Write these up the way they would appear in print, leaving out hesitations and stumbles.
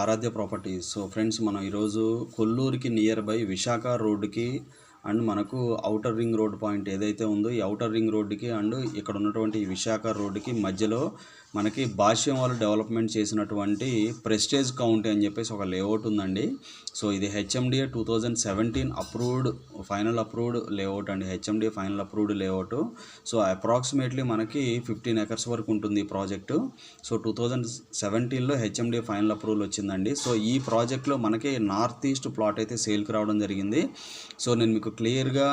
ఆరాధ్య properties. So friends, మనం ఈరోజు కొల్లూరుకి near by Visakha రోడ్డుకి అండ్ మనకు ఔటర్ రింగ్ రోడ్ పాయింట్ ఏదైతే ఉందో ఈ ఔటర్ రింగ్ రోడ్డుకి అండ్ ఇక్కడ ఉన్నటువంటి ఈ విశాఖ రోడ్డుకి మధ్యలో మనకి భాష్యం వాళ్ళు డెవలప్మెంట్ చేసినటువంటి ప్రెస్టేజ్ కౌంటీ అని చెప్పేసి ఒక లేఅవుట్ ఉందండి. సో ఇది HMDA 2017 approved final approved layout అండి. HMDA final approved layout. So approximately మనకి 15 ఎకర్స్ వరకు ఉంటుంది ఈ ప్రాజెక్టు. సో 2017లో హెచ్ఎండిఏ ఫైనల్ అప్రూవల్ వచ్చిందండి. సో ఈ ప్రాజెక్ట్లో మనకి నార్త్ ఈస్ట్ ప్లాట్ అయితే సేల్కి రావడం జరిగింది. సో నేను మీకు క్లియర్గా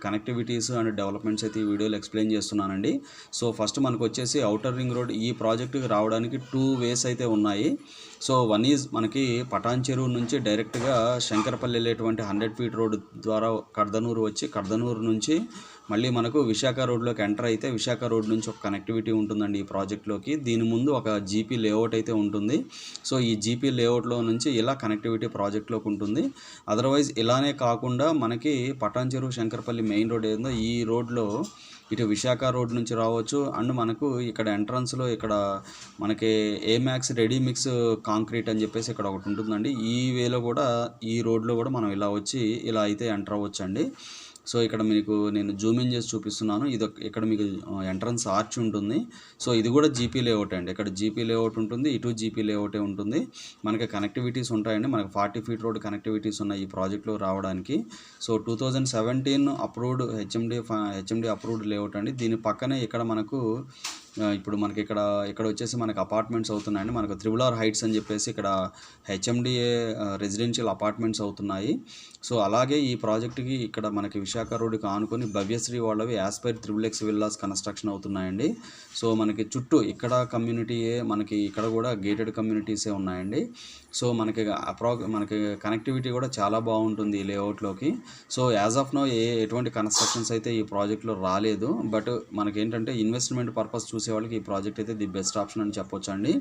కనెక్టివిటీస్ అండ్ డెవలప్మెంట్స్ అయితే ఈ వీడియోలో ఎక్స్ప్లెయిన్ చేస్తున్నానండి. సో ఫస్ట్ మనకు వచ్చేసి ఔటర్ రింగ్ రోడ్ ఈ ప్రాజెక్టుకి రావడానికి 2 వేస్ అయితే ఉన్నాయి. సో వన్ ఈజ్ మనకి పటాన్ చెరువు నుంచి డైరెక్ట్గా శంకరపల్లి వెళ్ళేటువంటి 100 ఫీట్ రోడ్ ద్వారా కర్దనూరు వచ్చి కర్దనూరు నుంచి మళ్ళీ మనకు విశాఖ రోడ్లోకి ఎంటర్ అయితే విశాఖ రోడ్ నుంచి ఒక కనెక్టివిటీ ఉంటుందండి ఈ ప్రాజెక్ట్లోకి. దీని ముందు ఒక జీపీ లేఅవుట్ అయితే ఉంటుంది. సో ఈ జీపీ లేఅవుట్లో నుంచి ఇలా కనెక్టివిటీ ప్రాజెక్ట్లోకి ఉంటుంది. అదర్వైజ్ ఇలానే కాకుండా మనకి పటాన్ చెరువు శంకరపల్లి మెయిన్ రోడ్ ఏదో ఈ రోడ్లో ఇటు విశాఖ రోడ్ నుంచి రావచ్చు. అండ్ మనకు ఇక్కడ ఎంట్రన్స్లో ఇక్కడ మనకి ఏమాక్స్ రెడీ మిక్స్ కాంక్రీట్ అని చెప్పేసి ఇక్కడ ఒకటి ఉంటుందండి. ఈ వేలో కూడా ఈ రోడ్లో కూడా మనం ఇలా వచ్చి ఇలా అయితే ఎంటర్ అవ్వచ్చు అండి. సో ఇక్కడ మీకు నేను జూమ్ ఇన్ చేసి చూపిస్తున్నాను. ఇది ఇక్కడ మీకు ఎంట్రన్స్ ఆర్చ్ ఉంటుంది. సో ఇది కూడా జీపీ లేఅవుట్ అండి. ఇక్కడ జీపీ లేఅవుట్ ఉంటుంది, ఇటు జీపీ లేఅవుటే ఉంటుంది. మనకి కనెక్టివిటీస్ ఉంటాయండి. మనకి 40 ఫీట్ రోడ్ కనెక్టివిటీస్ ఉన్నాయి ఈ ప్రాజెక్ట్లో రావడానికి. So 2017 approved HMD approved layout అండి. దీని పక్కనే ఇక్కడ మనకు ఇప్పుడు మనకి ఇక్కడ వచ్చేసి మనకి అపార్ట్మెంట్స్ అవుతున్నాయండి. మనకు త్రిబుల్ హైట్స్ అని చెప్పేసి ఇక్కడ హెచ్ఎండిఏ రెసిడెన్షియల్ అపార్ట్మెంట్స్ అవుతున్నాయి. సో అలాగే ఈ ప్రాజెక్టుకి ఇక్కడ మనకి విశాఖ రోడ్డుకి ఆనుకొని భవ్యశ్రీ వాళ్ళవి యాస్పైర్ XXX విల్లాస్ కన్స్ట్రక్షన్ అవుతున్నాయండి. సో మనకి చుట్టూ ఇక్కడ కమ్యూనిటీయే మనకి ఇక్కడ కూడా గేటెడ్ కమ్యూనిటీసే ఉన్నాయండి. సో మనకి కనెక్టివిటీ కూడా చాలా బాగుంటుంది ఈ లేఅవుట్లోకి. సో యాజ్ ఆఫ్ నో ఎటువంటి కన్స్ట్రక్షన్స్ అయితే ఈ ప్రాజెక్ట్లో రాలేదు. బట్ మనకేంటంటే ఇన్వెస్ట్మెంట్ పర్పస్ చూసే వాళ్ళకి ఈ ప్రాజెక్ట్ అయితే ది బెస్ట్ ఆప్షన్ అని చెప్పొచ్చు అండి.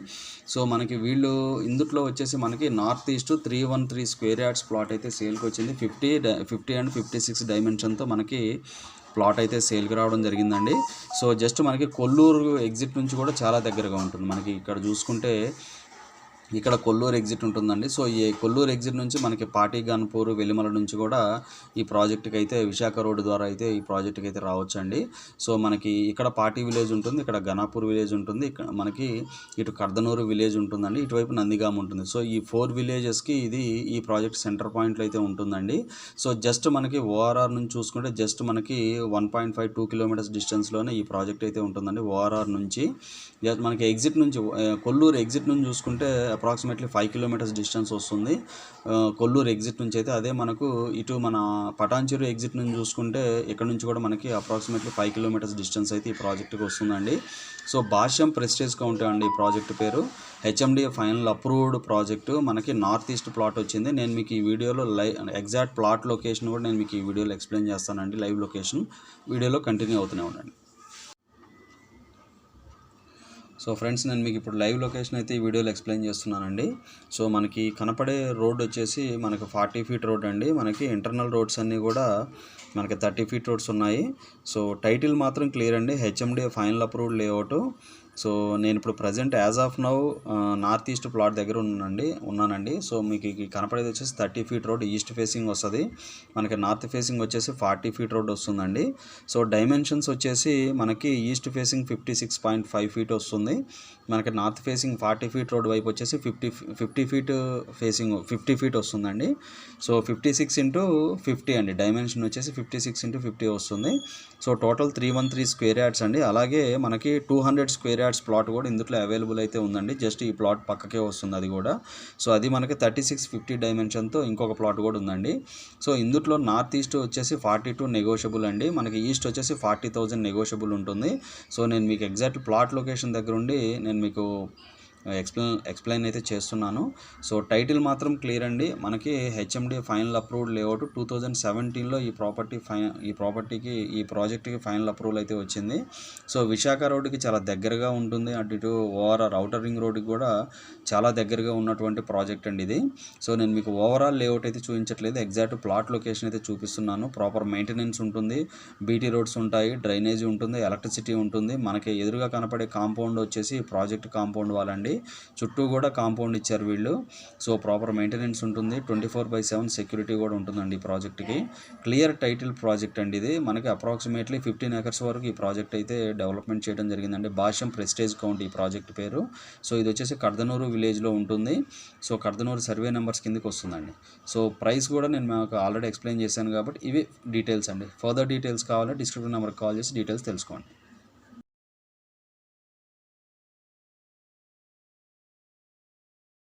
సో మనకి ఇందులో వచ్చేసి మనకి north east 313 square yards plot అయితే సేల్కి వచ్చింది. 50 అండ్ 56 డైమెన్షన్తో మనకి ప్లాట్ అయితే సేల్కి రావడం జరిగిందండి. సో జస్ట్ మనకి కొల్లూరు ఎగ్జిట్ నుంచి కూడా చాలా దగ్గరగా ఉంటుంది. మనకి ఇక్కడ చూసుకుంటే ఇక్కడ కొల్లూరు ఎగ్జిట్ ఉంటుందండి. సో ఈ కొల్లూరు ఎగ్జిట్ నుంచి మనకి పాటిగాన్పూర్ వెలిమల నుంచి కూడా ఈ ప్రాజెక్టుకి అయితే విశాఖ రోడ్డు ద్వారా అయితే ఈ ప్రాజెక్టుకి అయితే రావచ్చండి. సో మనకి ఇక్కడ పాటి విలేజ్ ఉంటుంది, ఇక్కడ గణాపూర్ విలేజ్ ఉంటుంది, ఇక్కడ మనకి ఇటు కర్దనూరు విలేజ్ ఉంటుందండి, ఇటువైపు నందిగామ ఉంటుంది. సో ఈ 4 విలేజెస్కి ఇది ఈ ప్రాజెక్ట్ సెంటర్ పాయింట్లో అయితే ఉంటుందండి. సో జస్ట్ మనకి ఓఆర్ఆర్ నుంచి చూసుకుంటే జస్ట్ మనకి 1.52 కిలోమీటర్స్ డిస్టెన్స్లోనే ఈ ప్రాజెక్ట్ అయితే ఉంటుందండి. ఓఆర్ఆర్ నుంచి మనకి ఎగ్జిట్ నుంచి కొల్లూరు ఎగ్జిట్ నుంచి చూసుకుంటే అప్రాక్సిమేట్లీ 5 కిలోమీటర్స్ డిస్టెన్స్ వస్తుంది కొల్లూరు ఎగ్జిట్ నుంచి అయితే. అదే మనకు ఇటు మన పటాన్ చెరువు ఎగ్జిట్ నుంచి చూసుకుంటే ఇక్కడ నుంచి కూడా మనకి అప్రాక్సిమేట్లీ 5 కిలోమీటర్స్ డిస్టెన్స్ అయితే ఈ ప్రాజెక్టుకి వస్తుందండి. సో భాష్యం ప్రెస్టేజ్ కౌంటీ అండి ఈ ప్రాజెక్టు పేరు. హెచ్ఎండిఏ ఫైనల్ అప్రూవ్డ్ ప్రాజెక్టు మనకి నార్త్ ఈస్ట్ ప్లాట్ వచ్చింది. నేను మీకు ఈ వీడియోలో ఎగ్జాక్ట్ ప్లాట్ లొకేషన్ కూడా నేను మీకు ఈ వీడియోలో ఎక్స్ప్లెయిన్ చేస్తానండి. లైవ్ లొకేషన్ వీడియోలో కంటిన్యూ అవుతూనే ఉండండి. సో ఫ్రెండ్స్, నేను మీకు ఇప్పుడు లైవ్ లొకేషన్ అయితే ఈ వీడియోలో ఎక్స్ప్లెయిన్ చేస్తున్నానండి. సో మనకి కనపడే రోడ్ వచ్చేసి మనకి 40 ఫీట్ రోడ్ అండి. మనకి ఇంటర్నల్ రోడ్స్ అన్నీ కూడా మనకి 30 ఫీట్ రోడ్స్ ఉన్నాయి. సో టైటిల్ మాత్రం క్లియర్ అండి, HMDA final approved layout. So నేను ఇప్పుడు present as of now north east plot దగ్గర ఉన్నానండి. సో మీకు కనపడేది వచ్చేసి 30 ఫీట్ రోడ్ ఈస్ట్ ఫేసింగ్ వస్తుంది. మనకి నార్త్ ఫేసింగ్ వచ్చేసి 40 ఫీట్ రోడ్ వస్తుందండి. సో డైమెన్షన్స్ వచ్చేసి మనకి ఈస్ట్ ఫేసింగ్ 56.5 ఫీట్ వస్తుంది. మనకి నార్త్ ఫేసింగ్ 40 ఫీట్ రోడ్ వైపు వచ్చేసి 50 ఫీట్ ఫేసింగ్ 50 ఫీట్ వస్తుందండి. సో 56 ఇంటూ 50 అండి, డైమెన్షన్ వచ్చేసి 56 ఇంటూ 50 వస్తుంది. సో టోటల్ 313 స్క్వేర్ యార్డ్స్ అండి. అలాగే మనకి 200 స్క్వేర్ యార్డ్స్ ప్లాట్ కూడా ఇందులో అవైలబుల్ అయితే ఉందండి. జస్ట్ ఈ ప్లాట్ పక్కకే వస్తుంది అది కూడా. సో అది మనకి 3650 డైమెన్షన్తో ఇంకొక ప్లాట్ కూడా ఉందండి. సో ఇందులో నార్త్ ఈస్ట్ వచ్చేసి 42 నెగోషియబుల్ అండి. మనకి ఈస్ట్ వచ్చేసి 40,000 నెగోషియబుల్ ఉంటుంది. సో నేను మీకు ఎగ్జాక్ట్ ప్లాట్ లొకేషన్ దగ్గర ఉండి నేను మీకు ఎక్స్ప్లెయిన్ అయితే చేస్తున్నాను. సో టైటిల్ మాత్రం క్లియర్ అండి. మనకి హెచ్ఎండి ఫైనల్ అప్రూవ్డ్ లేఅవుట్ 2017లో ఈ ప్రాపర్టీకి ఈ ప్రాజెక్ట్కి ఫైనల్ అప్రూవల్ అయితే వచ్చింది. సో విశాఖ రోడ్డుకి చాలా దగ్గరగా ఉంటుంది. అటు ఇటు ఓవరాల్ ఔటర్ రింగ్ రోడ్డుకి కూడా చాలా దగ్గరగా ఉన్నటువంటి ప్రాజెక్ట్ అండి ఇది. సో నేను మీకు ఓవరాల్ లేఅవుట్ అయితే చూపించట్లేదు, ఎగ్జాక్ట్ ప్లాట్ లొకేషన్ అయితే చూపిస్తున్నాను. ప్రాపర్ మెయింటెనెన్స్ ఉంటుంది, బీటీ రోడ్స్ ఉంటాయి, డ్రైనేజీ ఉంటుంది, ఎలక్ట్రిసిటీ ఉంటుంది. మనకి ఎదురుగా కనపడే కాంపౌండ్ వచ్చేసి ప్రాజెక్ట్ కాంపౌండ్ వాళ్ళండి. ఉంటుందండి. చుట్టూ కూడా కాంపౌండ్ ఇచ్చారు వీళ్ళు. సో ప్రాపర్ మెయింటెనెన్స్ ఉంటుంది. 24/7 సెక్యూరిటీ కూడా ఉంటుందండి ఈ ప్రాజెక్ట్కి. క్లియర్ టైటిల్ ప్రాజెక్ట్ అండి ఇది. మనకి అప్రాక్సిమేట్లీ 15 ఎకర్స్ వరకు ఈ ప్రాజెక్ట్ అయితే డెవలప్మెంట్ చేయడం జరిగిందండి. భాష్యం ప్రెస్టేజ్ కౌంట్ ఈ ప్రాజెక్ట్ పేరు. సో ఇది వచ్చేసి కర్దనూరు విలేజ్లో ఉంటుంది. సో కర్దనూరు సర్వే నెంబర్స్ కిందకి వస్తుందండి. సో ప్రైస్ కూడా నేను మీకు ఆల్రెడీ ఎక్స్ప్లెయిన్ చేశాను కాబట్టి ఇవి డీటెయిల్స్ అండి. ఫర్దర్ డీటెయిల్స్ కావాలంటే డిస్క్రిప్షన్ నెంబర్కి కాల్ చేసి డీటెయిల్స్ తెలుసుకోండి.